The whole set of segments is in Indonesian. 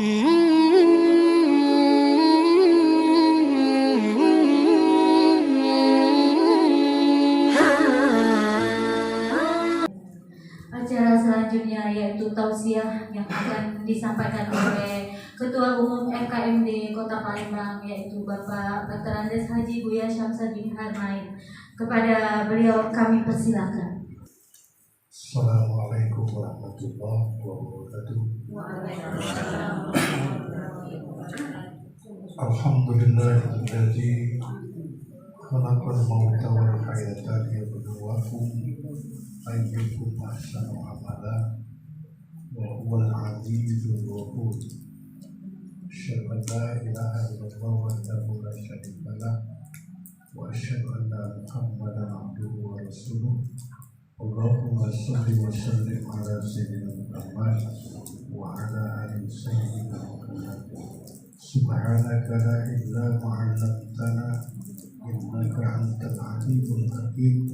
Acara selanjutnya yaitu tausiah yang akan disampaikan oleh Ketua Umum FKMD Kota Palembang yaitu Bapak Dr. Andes Haji Buya Syamsuddin Harmaid. Kepada beliau kami persilakan. Assalamualaikum warahmatullahi wabarakatuh. Alhamdulillahilladzi khalaqal mauta wal hayata liyabluwakum ayyukum ahsanu amala wa huwal azizul ghafur. Asyhadu an la ilaha illallah wahdahu la syarika lah wa asyhadu anna Muhammadan abduhu wa rasuluh. Allahumma shalli wa sallim ala sayyidina Muhammad wa ala ali sayyidina Muhammad. Subhanaka la ilma 'allamtana innaka antal alimul hakim.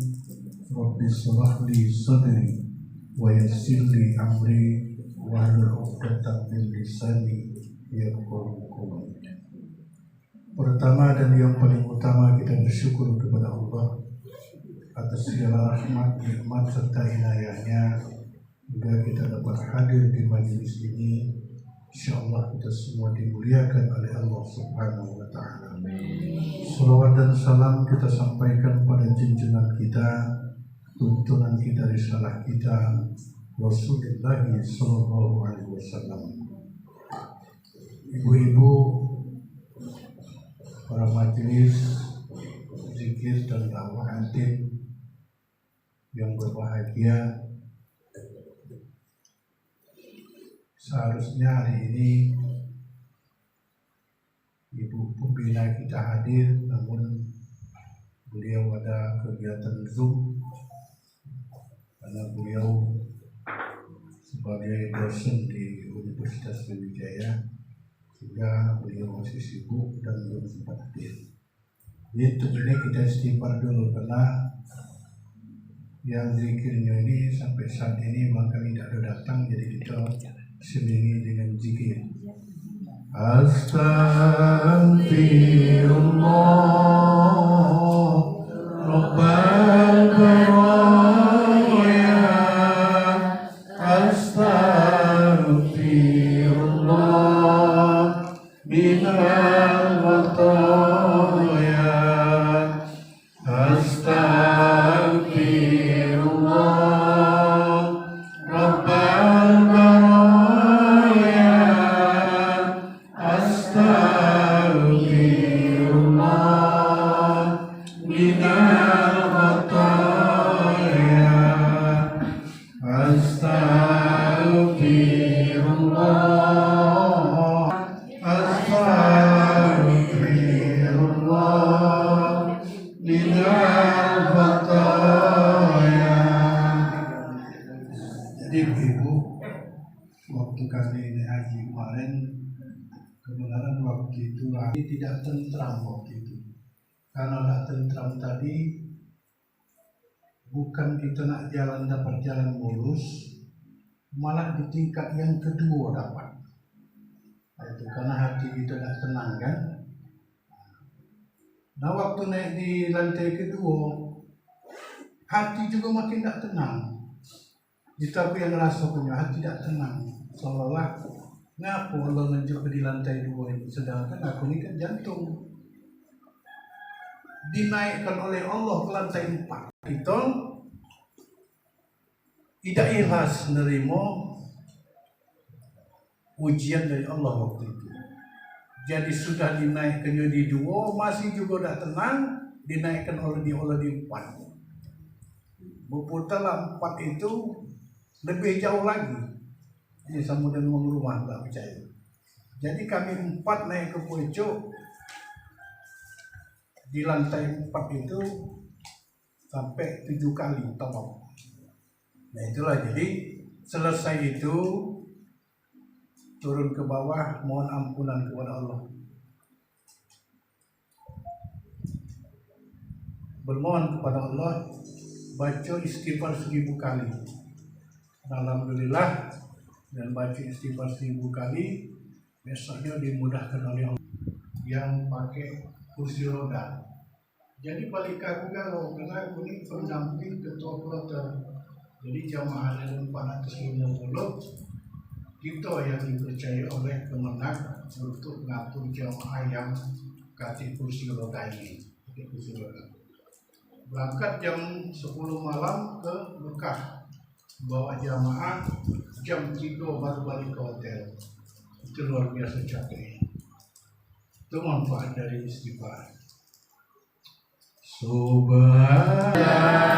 Rabbi shrah li sadri wa yassir li amri wahlul 'uqdatam min lisani yafqahu qawli. Pertama dan yang paling utama kita bersyukur kepada Allah atas segala rahmat, nikmat serta inayahnya hingga kita dapat hadir di majelis ini. Insyaallah kita semua dimuliakan oleh Allah Subhanahu wa taala. Salawat dan salam kita sampaikan pada junjungan kita, tuntunan kita, risalah kita, Rasulullah sallallahu alaihi wasallam. Ibu-ibu, para majelis zikir dan dakwah antim yang berbahagia, seharusnya hari ini ibu pembina kita hadir, namun beliau ada kegiatan Zoom karena beliau sebagai dosen di Universitas Sriwijaya sehingga beliau masih sibuk dan belum sempat hadir. Jadi untuk ini kita istighfar dulu karena yang zikirnya ini sampai saat ini maka tidak ada datang, jadi kita selingi dengan zikir. Astaghfirullah Rabbal baraya, astaghfirullah minal khataya, astaghfirullah Rabbal baraya, astaghfirullah minal khataya, astaghfirullah, astaghfirullah minal khataya. Jadi ibu, waktu kami ini haji kemarin, kebenaran waktu itu lagi tidak tentram waktu itu. Karena tidak tentram tadi, bukan kita nak jalan dapat jalan mulus, malah di tingkat yang kedua dapat. Itu karena hati kita tidak tenang kan. Nah waktu naik di lantai kedua, hati juga makin tidak tenang. Tapi yang rasa punya hati tidak tenang, seolah-olah ngapa Allah menunjuk di lantai 2 ini, sedangkan aku ini kan jantung. Dinaikkan oleh Allah ke lantai 4. Itu tidak ikhlas menerima ujian dari Allah waktu itu. Jadi sudah dinaikkan di 2, masih juga tidak tenang, dinaikkan oleh di 4. Berputarlah 4 itu lebih jauh lagi. Ini sama dengan rumah, tak percaya. Jadi kami 4 naik ke puncak, di lantai 4 itu sampai 7 kali tawaf. Nah itulah, jadi selesai itu turun ke bawah, mohon ampunan kepada Allah, bermohon kepada Allah, baca istighfar 1000 kali. Alhamdulillah, dan baca istighfar 1000 kali, besoknya dimudahkan oleh Allah yang pakai kursi roda. Jadi balik aku galau karena aku ini pendamping ketua kloter. Jadi jamaah ada 450 kita yang dipercaya oleh Kemenag untuk mengatur jamaah yang pakai kursi roda ini. Kursi roda. Berangkat jam 10 malam ke Mekah, bawa jamaah jam 3 baru balik ke hotel. Itu luar biasa capek. Itu manfaat dari istighfar. Subhanallah.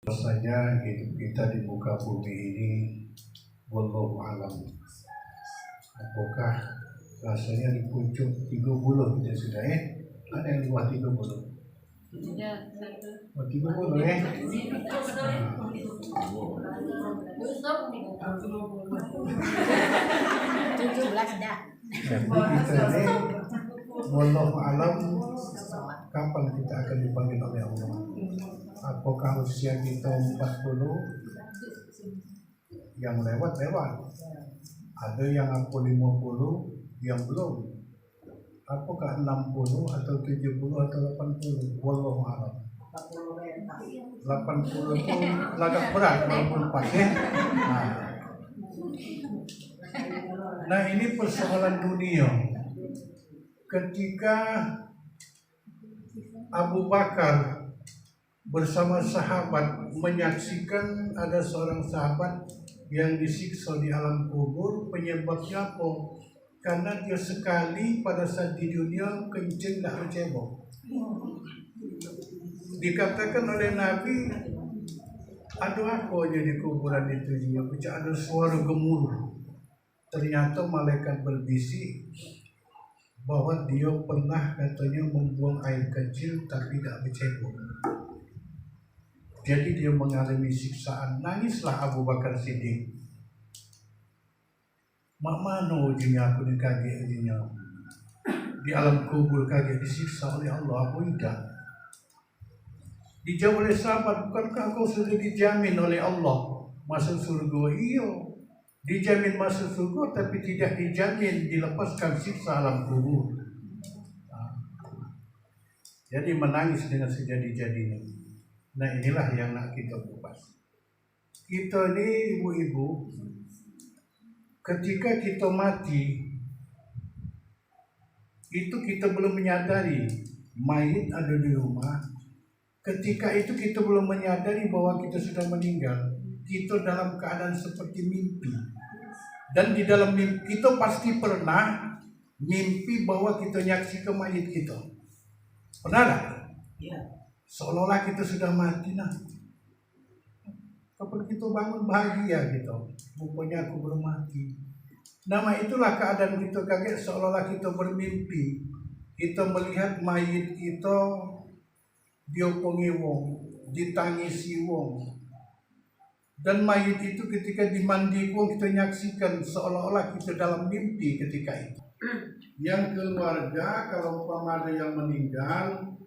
Rasanya hidup kita di muka bumi ini wallahu alam. Apakah rasanya di pucuk 30 kita sudah ada yang di bawah 30? Oh 30 Jadi kita ini wallahu alam kapan kita akan dipanggil oleh Allah. Apakah usia kita 40 yang lewat, ada yang aku 50 yang belum, apakah 60 atau 70 atau 80, wallahu a'lam. 80 itu agak berat walaupun pas ya. Nah ini persoalan dunia. Ketika Abu Bakar bersama sahabat menyaksikan ada seorang sahabat yang disiksa di alam kubur, penyebabnya apa? Karena dia sekali pada saat di dunia kencing tak bercebok. Dikatakan oleh Nabi, ada apa aja di kuburan itu? Dia ada suara gemuruh. Ternyata malaikat berbisik bahwa dia pernah katanya membuang air kecil tapi tidak bercebok. Jadi dia mengalami siksaan. Nangislah Abu Bakar Siddiq. Mak mana ujinya aku dikaget ujinya. Di alam kubur kaget disiksa oleh Allah. Aku tidak. Dijawab oleh sahabat, bukankah kau sudah dijamin oleh Allah masuk surga? Iya, dijamin masuk surga tapi tidak dijamin dilepaskan siksa alam kubur. Jadi menangis dengan sejadi-jadinya. Nah inilah yang nak kita kupas. Kita ini ibu-ibu, ketika kita mati, itu kita belum menyadari mayit ada di rumah. Ketika itu kita belum menyadari bahwa kita sudah meninggal. Kita dalam keadaan seperti mimpi. Dan di dalam mimpi kita pasti pernah mimpi bahwa kita nyaksikan mayit kita. Pernah tak? Iya. Seolah-olah kita sudah mati nah. Kapan kita bangun bahagia gitu. Rupanya aku belum mati. Nama itulah keadaan kita kaget seolah-olah kita bermimpi. Kita melihat mayit kita diopongi wong, ditangisi wong. Dan mayit itu ketika dimandikan kita nyaksikan seolah-olah kita dalam mimpi ketika itu. Yang keluarga kalau umpama ada yang meninggal,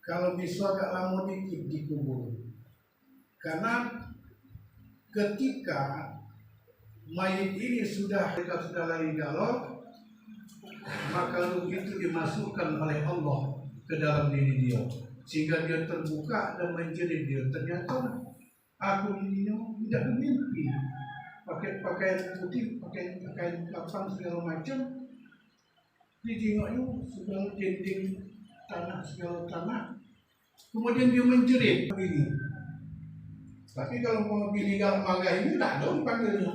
kalau bisa agak lama dikit dikubur. Karena ketika mayit ini mereka sudah lari galau, maka ruh itu dimasukkan oleh Allah ke dalam diri dia, sehingga dia terbuka dan menjerit dia. Ternyata aku ini tidak bermimpi, pakai pakaian putih, pakai pakaian kafan segala macam, ditengoknya segala dinding tanah segala tanah, kemudian dia menjerit begini. Tapi kalau mau pilih galak magah ini tak ada dipanggilnya.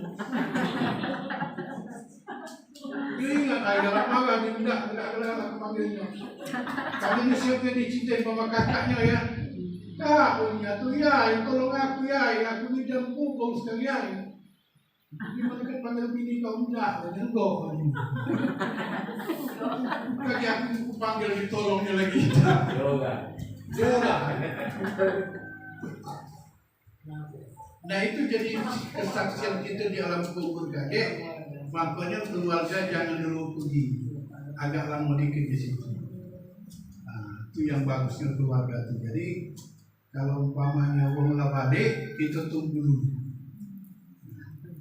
Dia ingat ada galak magah, dia tidak galak panggilnya. Kalau ini siapnya dicintai sama kakaknya ya. Kak punya tuh ya, tolong aku ya, aku ini jam pukul sekali ya. Gimana kan panggil bini kau enggak, dan kau. Kaki aku panggil ditolongnya lagi. Joga. Nah itu jadi kesaksian kita di alam kubur gadek. Makanya keluarga jangan dulu pergi, agak lama dikit di situ. Nah, itu yang bagusnya keluarga itu. Jadi kalau umpamanya wong lah balik, kita tunggu dulu.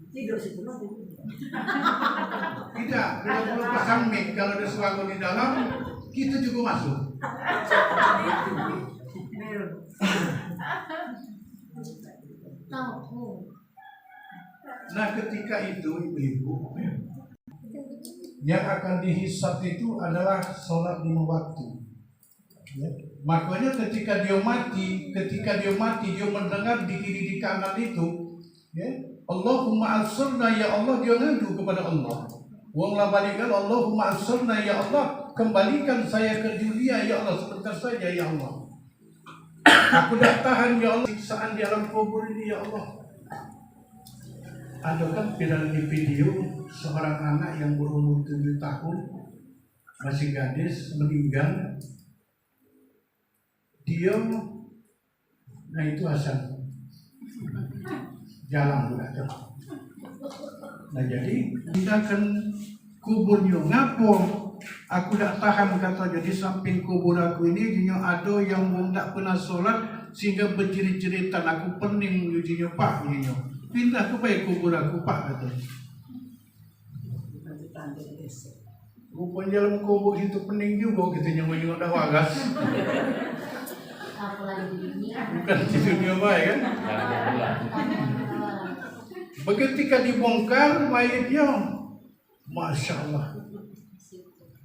Tidur sebelum Tidak, kalau pasang mic, kalau ada suara di dalam, kita juga masuk. Nah ketika itu ibu-ibu, yang akan dihisab itu adalah sholat 5 waktu. Ya. Makanya ketika dia mati, dia mendengar di kiri di kanan itu, ya, Allahumma ansurna ya Allah, dia ngadu kepada Allah. Wong la balikan Allahumma ansurna ya Allah, kembalikan saya ke dunia ya Allah, sebentar saja ya Allah. Aku tak tahan ya Allah siksaan di alam kubur ini ya Allah. Ada kan viral di video seorang anak yang berumur 7 tahun, masih gadis, meninggal. Dia, nah itu asal jalan berada. Nah jadi tindakan kuburnya ngapo? Aku tak tahan kata jadi samping kubur aku ini jinyo ada yang tak pernah sholat sehingga berjerit-jeritan aku pening jinyo pak jinyo. Pindah ke baik kubur aku pak kata. Rupanya dalam kubur itu pening juga kita nyengok dah wagas. Bukan di dunia baik kan? Begitu dibongkar mayatnya, masya Allah.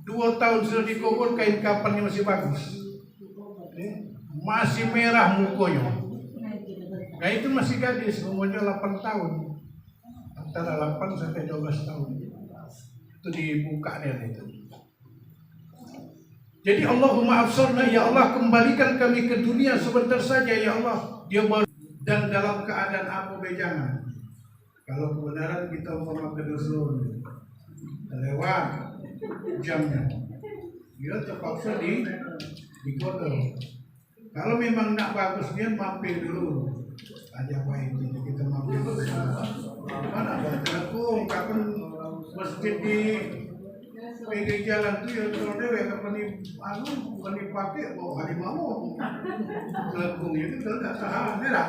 2 tahun sudah dikubur, kain kafannya masih bagus, masih merah mukanya. Nah itu masih gadis, umurnya 8 tahun, antara 8 sampai 12 tahun. Itu dibuka dia itu. Jadi Allahumma absorna ya Allah, kembalikan kami ke dunia sebentar saja ya Allah. Dia baru dan dalam keadaan apa bejangan. Kalau kebenaran kita umpama kedusun lewat jamnya, dia terpaksa digoda. Kalau memang nak bagus dia mampir dulu. Aja baik itu kita mampir dulu. Mana ada telepon kapan masjid di pinggir jalan tu ya kalau dewe kapan ni bukan dipakai bawa harimau. Telepon itu kalau tak tahan merah.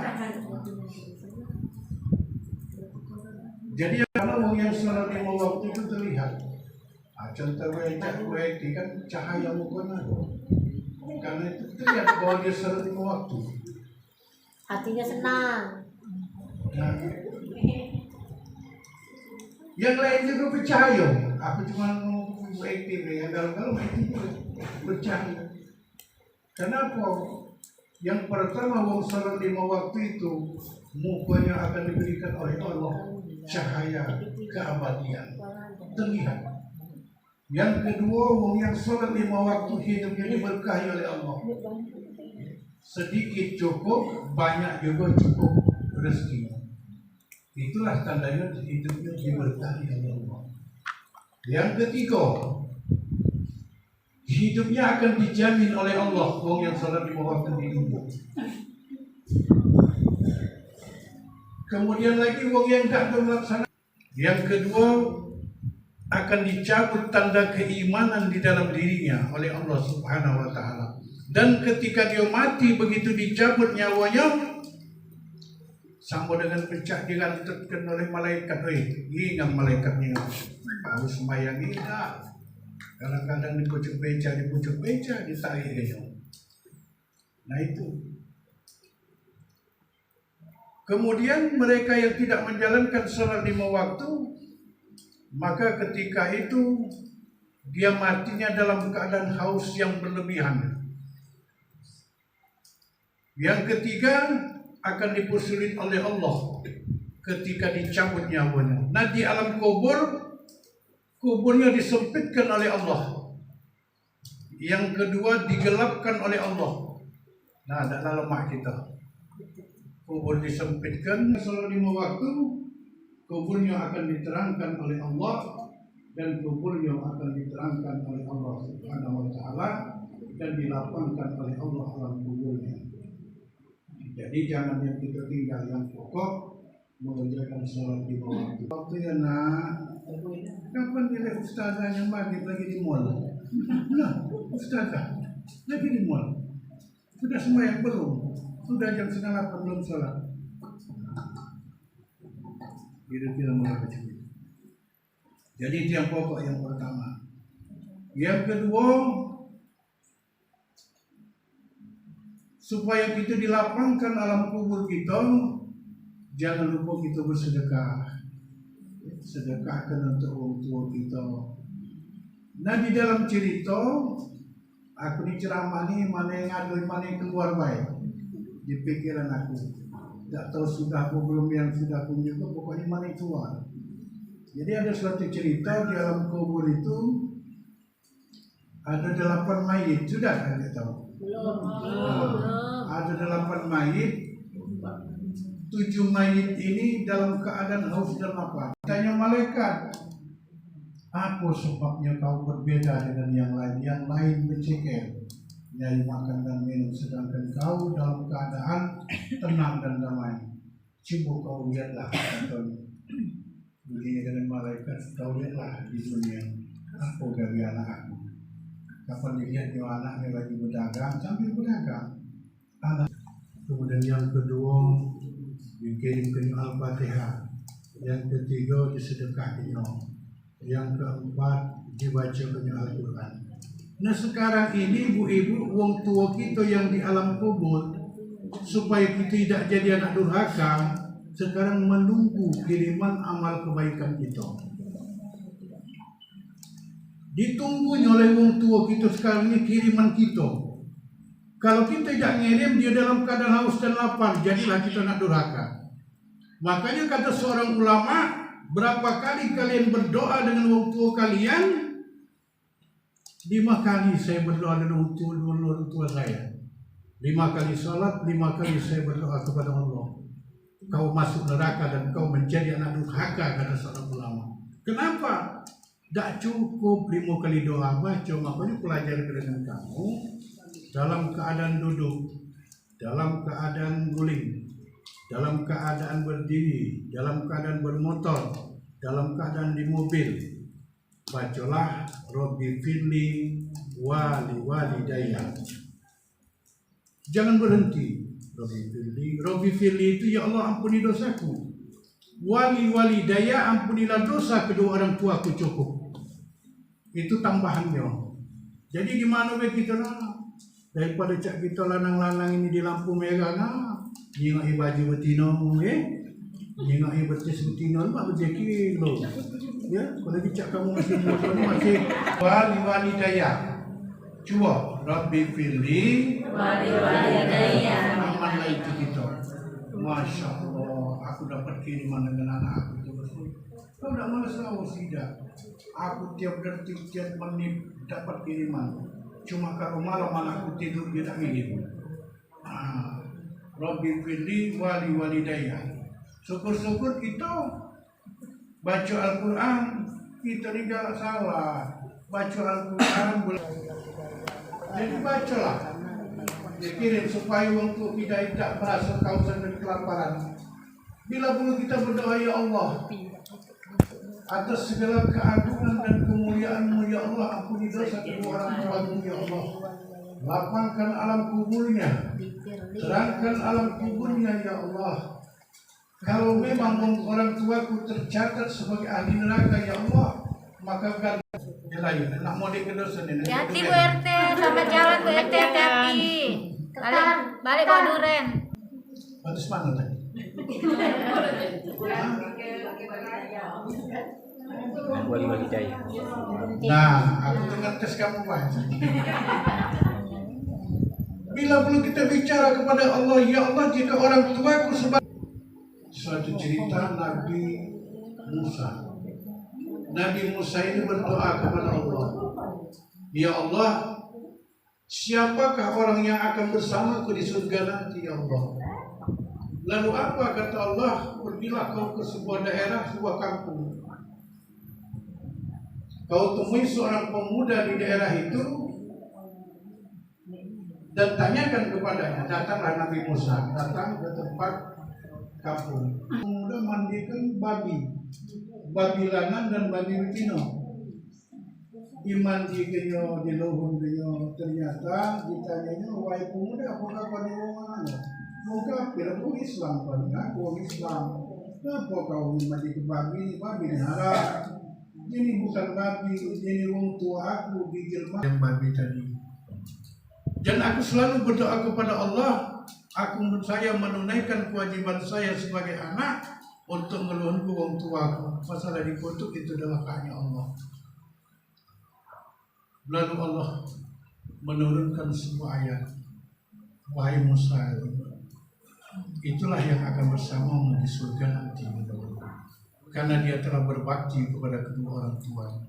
Jadi kalau yang sholat 5 waktu itu terlihat. Contoh wajah kan cahaya mukanya. Karena itu terlihat bahwa dia sholat 5 waktu. hatinya senang. Nah, yang lain juga bercahaya. Aku cuma mau aktif yang dalam-dalam itu bercahaya. Kenapa? Yang pertama wong sholat 5 waktu itu mukanya akan diberikan oleh Allah cahaya keabadian terlihat. Yang kedua wong yang sholat 5 waktu hidupnya diberkahi oleh Allah. Sedikit cukup, banyak juga cukup rezeki. Itulah tandanya hidupnya diberkahi oleh Allah. Yang ketiga, hidupnya akan dijamin oleh Allah wong yang sholat 5 waktu di dunia. Kemudian lagi wong yang tak melaksanakan. Yang kedua, akan dicabut tanda keimanan di dalam dirinya oleh Allah Subhanahu wa taala. Dan ketika dia mati, begitu dicabut nyawanya, sama dengan pecah dirantutkan oleh malaikat. Ingat malaikatnya harus sembahyang tidak. Kadang-kadang di pucuk beca ditarik dia. Nah itu. Kemudian mereka yang tidak menjalankan sholat 5 waktu, maka ketika itu dia matinya dalam keadaan haus yang berlebihan. Yang ketiga, akan dipersulit oleh Allah ketika dicabut nyawanya. Nah di alam kuburnya disempitkan oleh Allah. Yang kedua, digelapkan oleh Allah. Nah, ada lemah kita. Kubur disempitkan selama 5 waktu, kuburnya akan diterangkan oleh Allah, dan kuburnya akan diterangkan oleh Allah Subhanahu wa taala, dan dilapangkan oleh Allah alam kuburnya. Jadi jangan yang kita tinggal yang pokok mengerjakan sholat 5 waktu. Waktu ya nak, kapan dia ustazahnya maghrib lagi di mall? Nah, ustazah lagi di mall. Sudah sembahyang belum? Sudah jam 7.30 belum sholat. Kira-kira mulai kecil. Jadi itu yang pokok yang pertama. Yang kedua, supaya kita dilapangkan alam kubur kita, jangan lupa kita bersedekah. Sedekahkan untuk orang tua kita. Nah di dalam cerita, aku diceramani mana yang ada, mana yang keluar baik. Di pikiran aku, tak tahu sudah aku belum yang sudah punya, pokoknya mana yang keluar. Jadi ada suatu cerita di alam kubur itu ada 8 mayit, sudah kan kita tahu? Belum. Ada 8 mayit, 7 mayit ini dalam keadaan haus dan lapar. Tanya malaikat, apa sebabnya kau berbeda dengan yang lain? Yang lain berceker, nyari makan dan minum, sedangkan kau dalam keadaan tenang dan damai. Coba kau lihatlah, begini dengan malaikat, kau lihatlah di dunia, apa dari anak aku? Kapan dilihat dia anaknya lagi berdagang, sambil berdagang. Anak. Kemudian yang kedua, dikirimkan Al-Fatihah. Yang ketiga, disedekahkan. Yang keempat, dibacakan Al-Quran. Nah sekarang ini ibu-ibu, wong tua kita yang di alam kubur, supaya kita tidak jadi anak durhaka, sekarang menunggu kiriman amal kebaikan kita. Ditunggunya oleh wong tua kita sekarang ini kiriman kita. Kalau kita tidak ngirim, dia dalam keadaan haus dan lapar, jadilah kita anak durhaka. Makanya kata seorang ulama, berapa kali kalian berdoa dengan wong tua kalian? 5 kali saya berdoa dengan orang tua saya. 5 kali salat, 5 kali saya berdoa kepada Allah. Kau masuk neraka dan kau menjadi anak durhaka, kata seorang ulama. Kenapa? Tak cukup 5 kali doa baca, makanya pelajar dengan kamu dalam keadaan duduk, dalam keadaan guling, dalam keadaan berdiri, dalam keadaan bermotor, dalam keadaan di mobil. Bacalah Robbi firli wali walidayya. Jangan berhenti. Robbi firli itu ya Allah ampuni dosaku. Wali walidayya, ampunilah dosa kedua orang tuaku, cukup. Itu tambahannya. Jadi gimana kita lah? Daripada cak kita lanang-lanang ini di lampu merah nah, nyingai baju betina, nyingai betis betina, mak berjeki lo. Ya, kalau cak kamu masih muda ni masih wali walidayya. Cuba Rabbi firli wali walidayya. Amanlah itu kita. Masya Allah, aku dapat kiriman dengan anak aku. Kau tidak malas tahu tidak? Aku tiap detik, tiap menit dapat kiriman. Cuma kalau malam anakku tidur dia tak ngirim. Rabbi firli wali walidayya. Syukur-syukur kita baca Al-Quran, kita tidak salah. Baca Al-Quran, jadi bacalah. Dikirim supaya untuk kita tidak merasa kausan dan kelaparan. Bila perlu kita berdoa, ya Allah, atas segala keagungan dan kemuliaan-Mu, ya Allah, ampuni dosa kedua orang tuaku, ya Allah. Lapangkan alam kuburnya, terangkan alam kuburnya, ya Allah. Kalau memang orang tuaku tercatat sebagai ahli neraka, ya Allah, maka kan jelain. Nak mau ke dosa ni. Hati Bu RT, selamat jalan Bu RT, hati. Balik bawa duren. Bagus mana tadi? Wali-wali jaya. Nah, aku dengar tes kamu baca. Bila perlu kita bicara kepada Allah, ya Allah, jika orang tuaku sebagai suatu cerita Nabi Musa. Nabi Musa ini berdoa kepada Allah, ya Allah, siapakah orang yang akan bersamaku di surga nanti, ya Allah? Lalu apa kata Allah? Pergilah kau ke sebuah daerah, sebuah kampung. Kau temui seorang pemuda di daerah itu dan tanyakan kepadanya. Datanglah Nabi Musa, datang ke tempat kampung. Pemuda mandikan babi lanang dan babi betina. Dimandi kenyo, dilohun kenyo, ternyata ditanyanya, wahai pemuda, apakah kau di rumah mana? Muka aku Islam, aku Islam. Kenapa kau mandi ke babi ni haram? Ini bukan babi, ini wong tua aku dijelma yang babi tadi. Dan aku selalu berdoa kepada Allah, saya menunaikan kewajiban saya sebagai anak untuk ngeluhkan wong tuaku. Masalah dikutuk itu adalah hanya Allah. Lalu Allah menurunkan sebuah ayat, wahai Musa, itulah yang akan bersamamu di surga nanti, karena dia telah berbakti kepada kedua orang tuanya.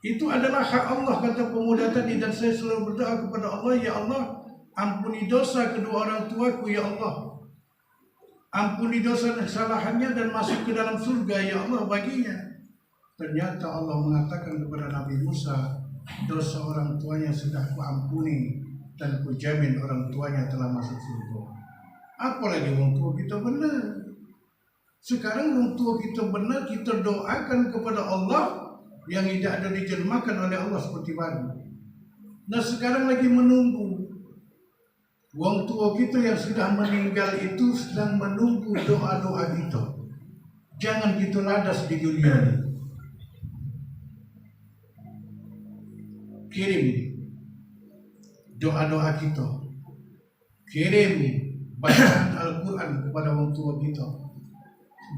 Itu adalah hak Allah, kata pemuda tadi, dan saya selalu berdoa kepada Allah, ya Allah, ampuni dosa kedua orang tuaku, ya Allah. Ampuni dosa dan kesalahannya dan masuk ke dalam surga, ya Allah, baginya. Ternyata Allah mengatakan kepada Nabi Musa, dosa orang tuanya sudah kuampuni dan kujamin orang tuanya telah masuk surga. Apalagi orang tua kita benar. Sekarang orang tua kita benar, kita doakan kepada Allah yang tidak ada dijelmakan oleh Allah seperti baru. Nah sekarang lagi menunggu. Orang tua kita yang sudah meninggal itu sedang menunggu doa-doa kita. Jangan kita ladas di dunia ini. Kirim doa-doa kita, kirim bacaan Al-Quran kepada orang tua kita,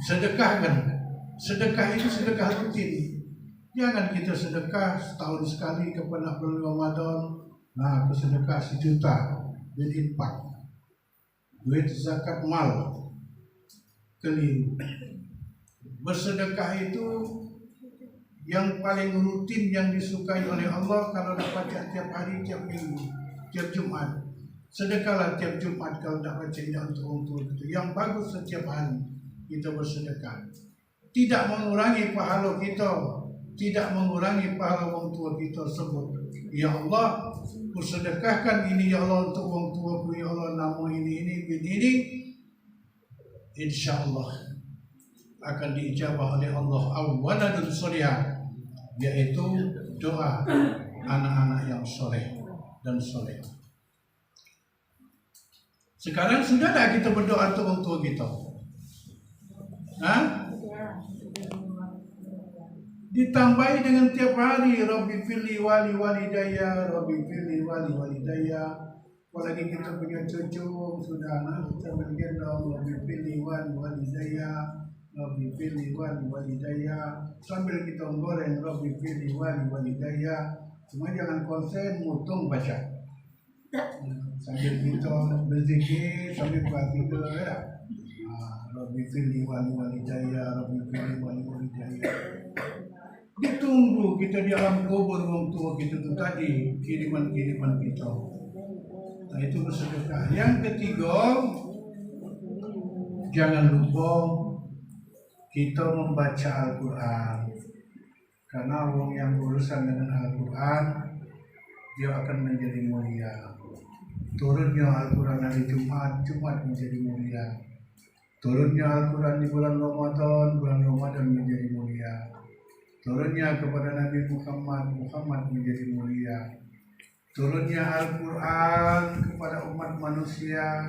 sedekahkan. Sedekah itu sedekah rutin. Jangan kita sedekah setahun sekali kepada bulan Ramadan. Nah, aku sedekah 1 juta duit infak, duit zakat mal, keliru. Bersedekah itu yang paling rutin, yang disukai oleh Allah kalau dapat tiap hari, tiap minggu, tiap Jumat. Sedekahlah tiap Jumat kalau tak baca ini untuk orang tua itu. Yang bagus setiap hari kita bersedekah. Tidak mengurangi pahala kita, tidak mengurangi pahala orang tua kita sebut. Ya Allah, kusedekahkan ini ya Allah untuk orang tuaku, ya Allah, nama ini, insya Allah akan diijabah oleh Allah. Awaladun solihah, yaitu doa anak-anak yang soleh dan soleh. Sekarang sudahlah kita berdoa untuk orang tua kita. Ditambahi dengan tiap hari, Rabbi firli wali walidayya, Rabbi firli wali walidayya. Apalagi kita punya cucu sudah anak, kita berdoa Rabbi firli wali walidayya, Rabbi firli wali walidayya. Sambil kita menggoreng Rabbi firli wali walidayya. Cuma jangan konsen mutung baca. Sambil kita berzikir, sambil berarti dulu ya. Rabbi firli wali walidayya, Rabbi firli wali walidayya. Ditunggu kita di alam kubur orang tua kita itu tadi, kiriman-kiriman kita. Nah itu bersedekah. Yang ketiga, jangan lupa kita membaca Al-Quran. Karena orang yang berurusan dengan Al-Quran, dia akan menjadi mulia. Turunnya Al-Quran hari Jumat, Jumat menjadi mulia. Turunnya Al-Quran di bulan Ramadan menjadi mulia. Turunnya kepada Nabi Muhammad, Muhammad menjadi mulia. Turunnya Al-Quran kepada umat manusia,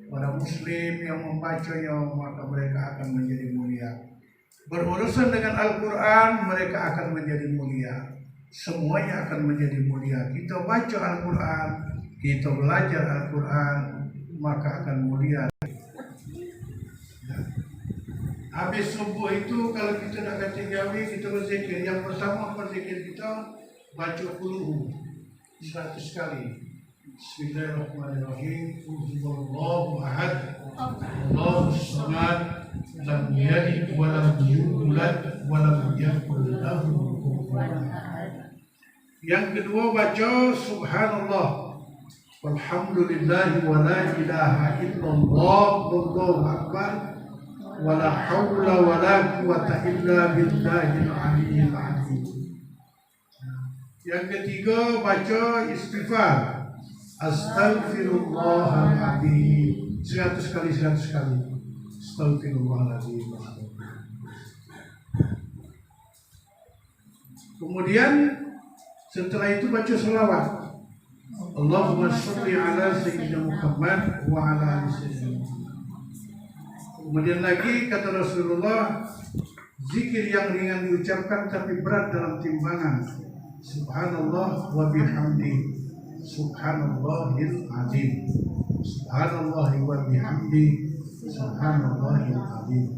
pada muslim yang membacanya, maka mereka akan menjadi mulia. Berurusan dengan Al-Quran, mereka akan menjadi mulia. Semuanya akan menjadi mulia. Kita baca Al-Quran, kita belajar Al-Quran, maka akan mulia. Habis subuh itu kalau kita nak kata gawi, kita berzikir. Yang pertama berzikir kita baca qul 100 kali. Bismillahirrahmanirrahim. Allahu ahad, Allahu samad, lam yalid wa lam yulad wa lam yakul lahu kufuwan ahad. Yang kedua baca subhanallah, walhamdulillah wa la ilaha illallah, wallahu akbar, wala haula wala quwata illa billahil aliyyil azim. Yang ketiga baca istighfar, astaghfirullahaladzim 100 kali. Astaghfirullahaladzim. Kemudian setelah itu baca selawat, Allahumma sholli ala sayyidina Muhammad wa ala ali sayyidina Muhammad. Kemudian lagi kata Rasulullah, zikir yang ringan diucapkan tapi berat dalam timbangan. Subhanallah wa bihamdi, subhanallahil azim, subhanallah wa bihamdi, subhanallahil azim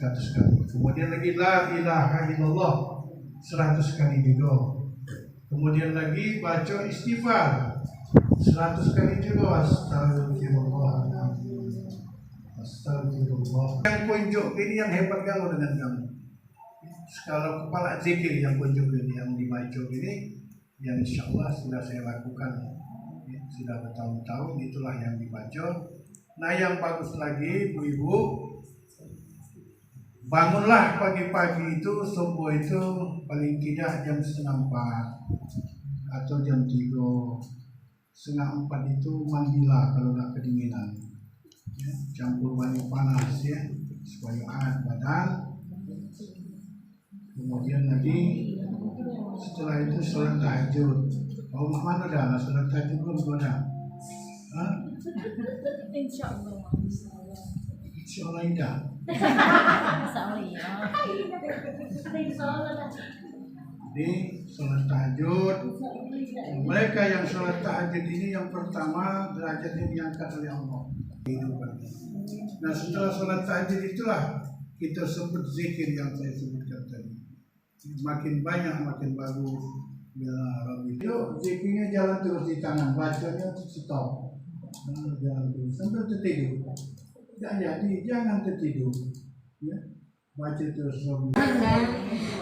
100 kali. Kemudian lagi la ilaha illallah 100 kali juga. Kemudian lagi baca istighfar 100 kali juga. Astagfirullahaladzim, astagfirullah. Yang kunjuk ini yang hebat kalau dengan kamu. Kalau kepala zikir yang kunjuk ini, yang dibaca ini, yang insya Allah sudah saya lakukan, ya, sudah bertahun-tahun, itulah yang dibaca. Nah yang bagus lagi, ibu-ibu, bangunlah pagi-pagi itu, subuh itu paling tidak jam 3:30 atau jam 3:30 itu mandilah kalau nggak kedinginan, ya, campur banyak panas ya supaya hangat badan. Kemudian lagi setelah itu sholat tahajud. Oh mana dah sholat tahajud belum ada? Insya Allah. Insya Allah tidak. Jadi sholat tahajud. Mereka yang sholat tahajud ini yang pertama derajatnya diangkat oleh Allah. Nah setelah sholat tahajud itulah kita sebut zikir yang saya sebutkan tadi. Makin banyak makin bagus. Ya Rabbi. Yuk zikirnya jalan terus di tangan, bacanya stop. Jalan terus sampai tertidur. Jangan tertidur. Ya. Baca terus Rabbi.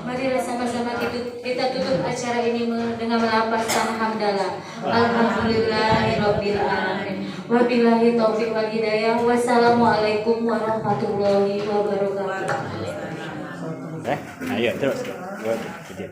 Marilah sama-sama kita tutup acara ini dengan melafazkan hamdalah. Alhamdulillahirabbil alamin. Wabillahi taufiq wal hidayah. Wassalamualaikum warahmatullahi wabarakatuh. Ayo terus. Kerja.